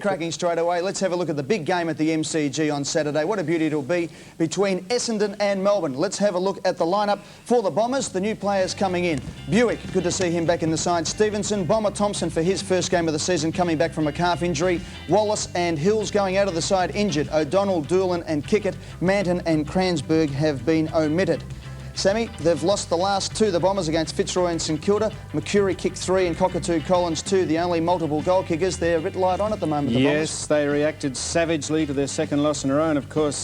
Cracking straight away, let's have a look at the big game at the MCG on Saturday. What a beauty it'll be between Essendon and Melbourne. Let's have a look at the lineup for the Bombers. The new players coming in. Buick, good to see him back in the side. Stevenson, Bomber Thompson for his first game of the season, coming back from a calf injury. Wallace and Hills going out of the side injured. O'Donnell, Doolan and Kickett, Manton and Cransberg have been omitted. Sammy, they've lost the last two, the Bombers, against Fitzroy and St Kilda. McCurry kicked 3 and Cockatoo Collins 2, the only multiple goal kickers. They're a bit light on at the moment, the Bombers. Yes, they reacted savagely to their second loss in a row, and of course...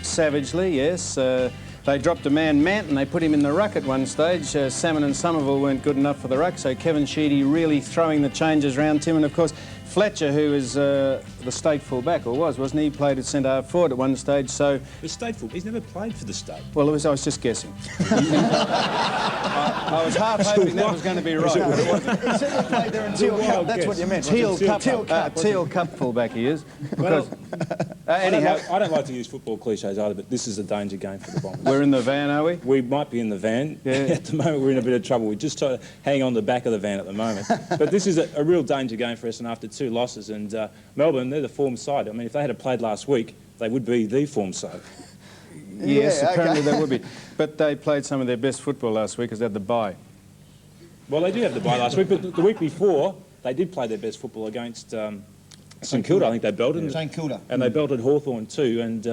Savagely, yes. They dropped a man, Manton, they put him in the ruck at one stage. Salmon and Somerville weren't good enough for the ruck, so Kevin Sheedy really throwing the changes round Tim, and of course Fletcher, who is the state full-back, or wasn't he? Played at centre-half forward at one stage, so... The state full, he's never played for the state. Well, I was just guessing. I was half hoping that was going to be right. He said he played there in Teal Cup, that's what you meant. Teal Cup full-back he is. Because, anyhow, I don't like to use football cliches either, but this is a danger game for the Bombers. We're in the van, are we? We might be in the van. Yeah. At the moment, we're in a bit of trouble. We're just trying to hang on the back of the van at the moment. But this is a real danger game for us, and after 2 losses. And Melbourne, they're the form side. I mean, if they had played last week, they would be the form side. Yes, yeah, apparently they would be. But they played some of their best football last week because they had the bye. Well, they do have the bye last week, but the week before, they did play their best football against St Kilda. I think they belted. St Kilda. And they belted Hawthorn too. And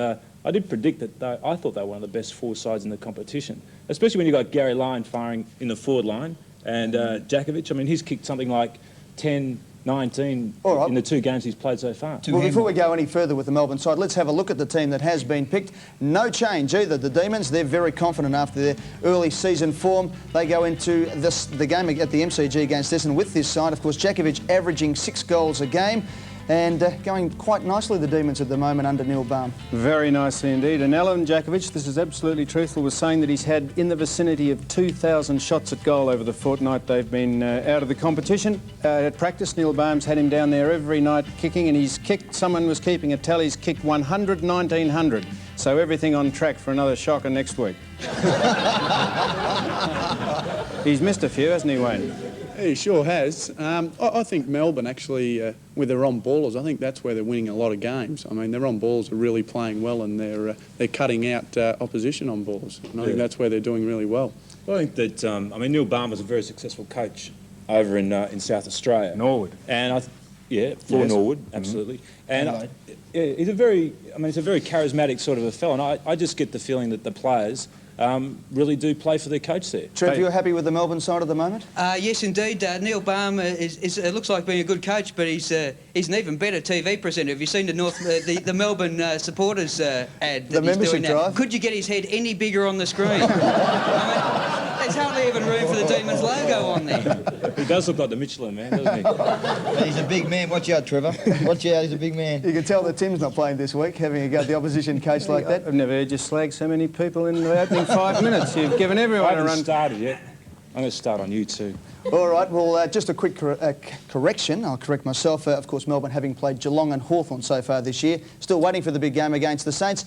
I did predict that I thought they were one of the best 4 sides in the competition, especially when you got Gary Lyon firing in the forward line and Jakovic. I mean, he's kicked something like 10, 19 in the 2 games he's played so far. Well, before we go any further with the Melbourne side, let's have a look at the team that has been picked. No change either. The Demons, they're very confident after their early season form. They go into the game at the MCG against Essendon with this side. Of course, Jakovic averaging 6 goals a game. And going quite nicely, the Demons at the moment under Neil Baum. Very nicely indeed. And Alan Jakovic, this is absolutely truthful, was saying that he's had in the vicinity of 2,000 shots at goal over the fortnight they've been out of the competition. At practice, Neil Baum's had him down there every night kicking, and he's kicked, someone was keeping a tally, he's kicked 100, 1,900. So everything on track for another shocker next week. He's missed a few, hasn't he, Wayne? He sure has. I think Melbourne actually, with their on-ballers, I think that's where they're winning a lot of games. I mean, their on-ballers are really playing well, and they're cutting out opposition on-ballers. And I think that's where they're doing really well. Well, I think that, I mean, Neil Baum was a very successul coach over in South Australia. Norwood. And Norwood, absolutely. And he's a very, it's a very charismatic sort of a fellow. And I just get the feeling that the players really do play for their coach there. Trev, you're happy with the Melbourne side at the moment? Yes, indeed. Neil Baum looks like being a good coach, but he's an even better TV presenter. Have you seen the Melbourne supporters ad? The membership drive? Could you get his head any bigger on the screen? There's hardly even room for the Demons logo on there. He does look like the Michelin man, doesn't he? He's a big man. Watch out, Trevor. Watch out, he's a big man. You can tell that Tim's not playing this week, having a go at the opposition coach like that. I've never heard you slag so many people in the opening 5 minutes. You've given everyone a run. I haven't started yet. I'm going to start on you too. All right, well, just a quick correction. I'll correct myself. Of course, Melbourne having played Geelong and Hawthorn so far this year. Still waiting for the big game against the Saints.